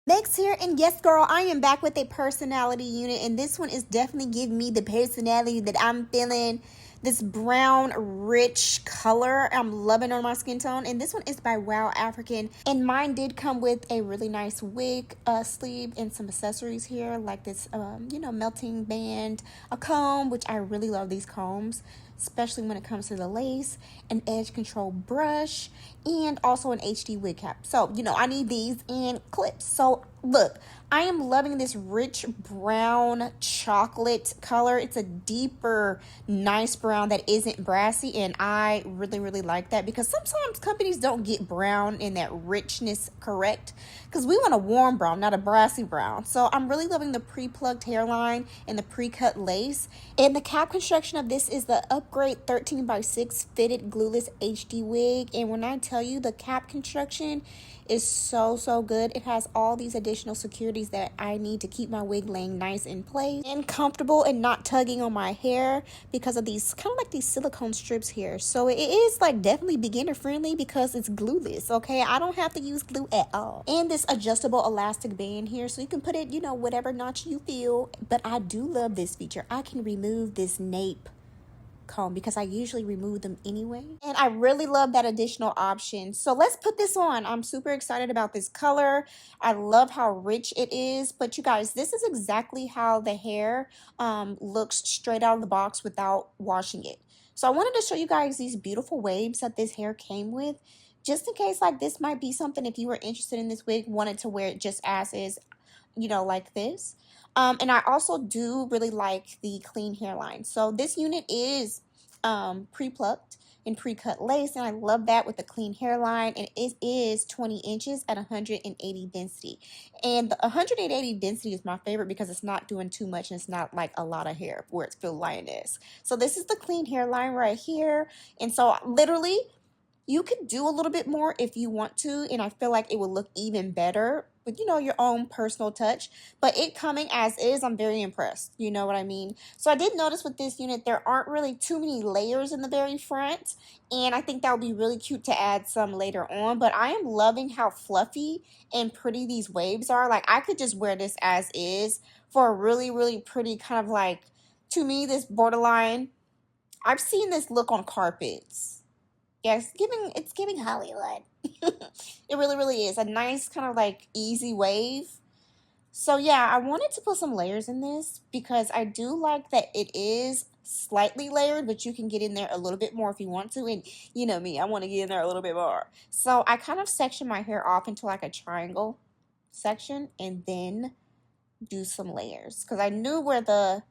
Megz here, and yes, girl, I am back with a personality unit, and this one is definitely giving me the personality that I'm feeling. This brown, rich color, I'm loving on my skin tone, and this one is by Wow African, and mine did come with a really nice wig, sleeve, and some accessories here, like this, melting band, a comb, which I really love these combs, especially when it comes to the lace, an edge control brush, and also an HD wig cap. So, I need these and clips. So, look, I am loving this rich brown chocolate color. It's a deeper, nice brown that isn't brassy, and I really, really like that because sometimes companies don't get brown in that richness correct because we want a warm brown, not a brassy brown. So I'm really loving the pre-plucked hairline and the pre-cut lace. And the cap construction of this is the upgrade 13x6 fitted glueless HD wig. And when I tell you the cap construction is so good, it has all these additional securities that I need to keep my wig laying nice in place and comfortable and not tugging on my hair because of these kind of like these silicone strips here. So it is like definitely beginner friendly because it's glueless. Okay, I don't have to use glue at all. And this adjustable elastic band here, so you can put it, whatever notch you feel. But I do love this feature. I can remove this nape comb because I usually remove them anyway, and I really love that additional option. So let's put this on. I'm super excited about this color. I love how rich it is, but you guys, this is exactly how the hair looks straight out of the box without washing it. So I wanted to show you guys these beautiful waves that this hair came with, just in case like this might be something if you were interested in this wig, wanted to wear it just as is, like this. And I also do really like the clean hairline. So this unit is pre-plucked and pre-cut lace, and I love that with the clean hairline, and it is 20 inches at 180 density. And the 180 density is my favorite because it's not doing too much and it's not like a lot of hair where it's feel lioness. So this is the clean hairline right here, and so literally you could do a little bit more if you want to, and I feel like it would look even better with, your own personal touch. But it coming as is, I'm very impressed. You know what I mean? So I did notice with this unit, there aren't really too many layers in the very front, and I think that would be really cute to add some later on. But I am loving how fluffy and pretty these waves are. Like, I could just wear this as is for a really, really pretty kind of like, to me, this borderline. I've seen this look on carpets. Yeah, it's giving Hollywood. It really, really is a nice kind of like easy wave. So yeah, I wanted to put some layers in this because I do like that it is slightly layered, but you can get in there a little bit more if you want to. And you know me, I want to get in there a little bit more. So I kind of section my hair off into like a triangle section and then do some layers because I knew where the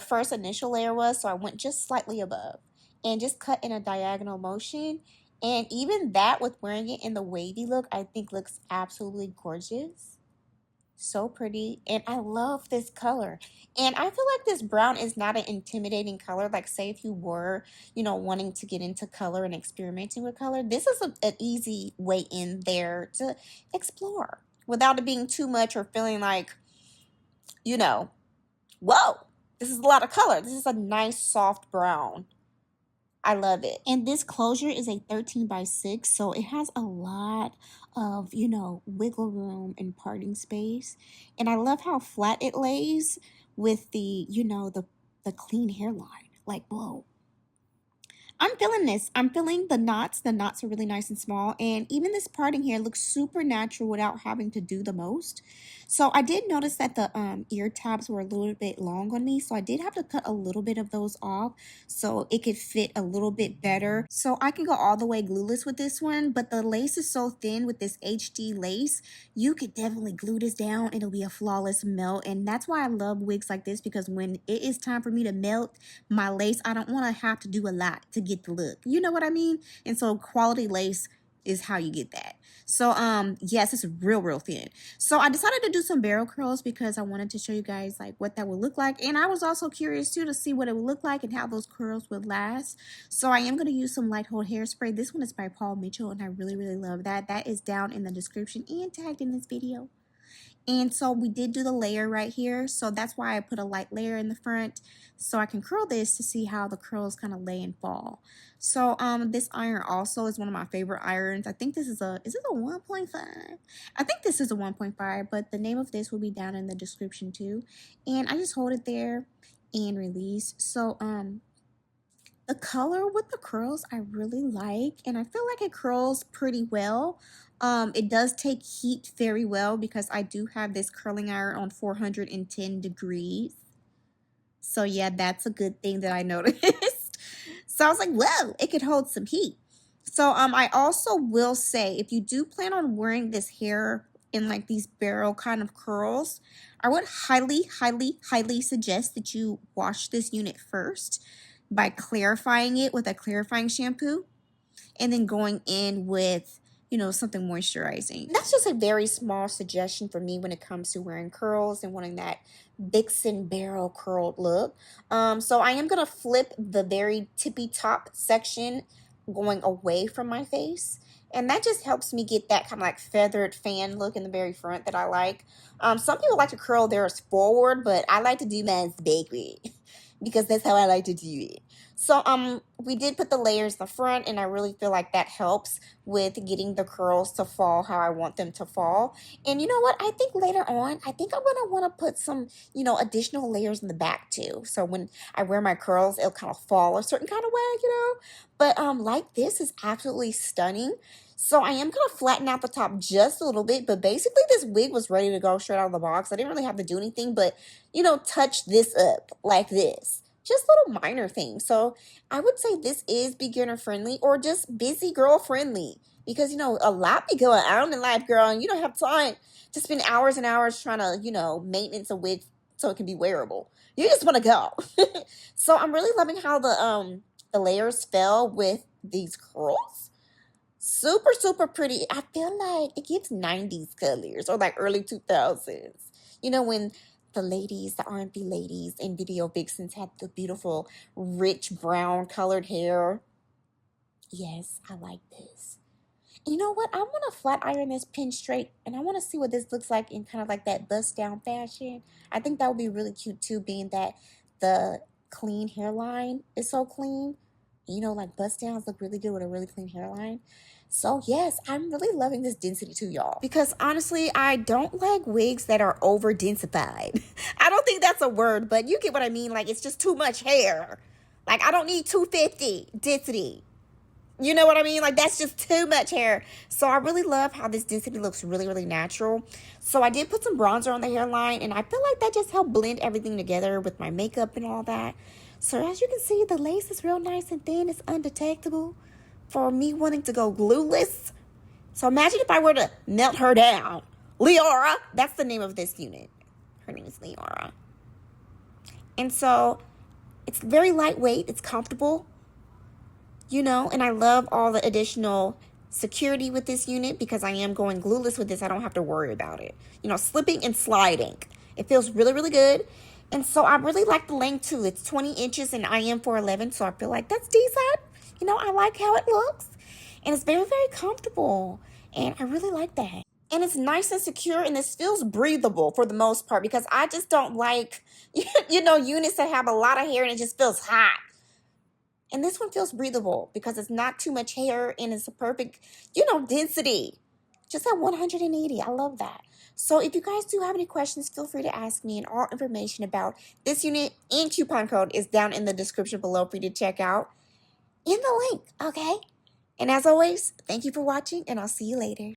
first initial layer was, so I went just slightly above and just cut in a diagonal motion. And even that, with wearing it in the wavy look, I think looks absolutely gorgeous. So pretty, and I love this color. And I feel like this brown is not an intimidating color. Like, say if you were, wanting to get into color and experimenting with color, this is an easy way in there to explore without it being too much or feeling like, whoa, this is a lot of color. This is a nice soft brown. I love it. And this closure is a 13x6, so it has a lot of, wiggle room and parting space. And I love how flat it lays with the clean hairline. Like, whoa. I'm feeling this. I'm feeling the knots. The knots are really nice and small. And even this parting here looks super natural without having to do the most. So I did notice that the ear tabs were a little bit long on me. So I did have to cut a little bit of those off so it could fit a little bit better. So I can go all the way glueless with this one. But the lace is so thin with this HD lace. You could definitely glue this down. It'll be a flawless melt. And that's why I love wigs like this, because when it is time for me to melt my lace, I don't want to have to do a lot to get the look. You know what I mean? And so quality lace is how you get that. So yes, it's real thin. So I decided to do some barrel curls because I wanted to show you guys like what that would look like, and I was also curious too to see what it would look like and how those curls would last. So I am going to use some light hold hairspray. This one is by Paul Mitchell, and I really love that. That is down in the description and tagged in this video. And so we did do the layer right here. So that's why I put a light layer in the front so I can curl this to see how the curls kind of lay and fall. So this iron also is one of my favorite irons. I think this is a 1.5? I think this is a 1.5, but the name of this will be down in the description too. And I just hold it there and release. So the color with the curls I really like, and I feel like it curls pretty well. It does take heat very well because I do have this curling iron on 410 degrees. So yeah, that's a good thing that I noticed. So I was like, whoa, it could hold some heat. So I also will say, if you do plan on wearing this hair in like these barrel kind of curls, I would highly, highly, highly suggest that you wash this unit first by clarifying it with a clarifying shampoo and then going in with, you know, something moisturizing. That's just a very small suggestion for me when it comes to wearing curls and wanting that Vixen barrel curled look. So I am going to flip the very tippy top section going away from my face. And that just helps me get that kind of like feathered fan look in the very front that I like. Some people like to curl theirs forward, but I like to do mine's backward because that's how I like to do it. So we did put the layers in the front, and I really feel like that helps with getting the curls to fall how I want them to fall. And you know what? I think later on, I think I'm gonna want to put some, you know, additional layers in the back too. So when I wear my curls, it'll kind of fall a certain kind of way, you know. But like this is absolutely stunning. So I am going to flatten out the top just a little bit, but basically this wig was ready to go straight out of the box. I didn't really have to do anything but, you know, touch this up like this. Just little minor things. So I would say this is beginner friendly or just busy girl friendly, because, you know, a lot be going on in life, girl, and you don't have time to spend hours and hours trying to, you know, maintenance a wig so it can be wearable. You just want to go. So I'm really loving how the layers fell with these curls. Super, super pretty. I feel like it gives 90s colors or like early 2000s. You know, when the ladies, the R&B ladies and video vixens had the beautiful, rich brown colored hair. Yes, I like this. You know what? I want to flat iron this pin straight, and I want to see what this looks like in kind of like that bust down fashion. I think that would be really cute too, being that the clean hairline is so clean. You know, like bust downs look really good with a really clean hairline. So yes, I'm really loving this density too, y'all. Because honestly, I don't like wigs that are over densified. I don't think that's a word, but you get what I mean. Like, it's just too much hair. Like, I don't need 250 density. You know what I mean? Like, that's just too much hair. So I really love how this density looks really, really natural. So I did put some bronzer on the hairline, and I feel like that just helped blend everything together with my makeup and all that. So as you can see, the lace is real nice and thin. It's undetectable for me wanting to go glueless. So imagine if I were to melt her down. Liora, that's the name of this unit. Her name is Liora. And so it's very lightweight. It's comfortable. You know, and I love all the additional security with this unit because I am going glueless with this. I don't have to worry about it. You know, slipping and sliding. It feels really, really good. And so I really like the length too. It's 20 inches and I am 4'11", so I feel like that's decent. You know, I like how it looks. And it's very, very comfortable. And I really like that. And it's nice and secure, and this feels breathable for the most part because I just don't like, you know, units that have a lot of hair and it just feels hot. And this one feels breathable because it's not too much hair and it's a perfect, you know, density. Just at 180. I love that. So if you guys do have any questions, feel free to ask me, and all information about this unit and coupon code is down in the description below for you to check out in the link, okay? And as always, thank you for watching, and I'll see you later.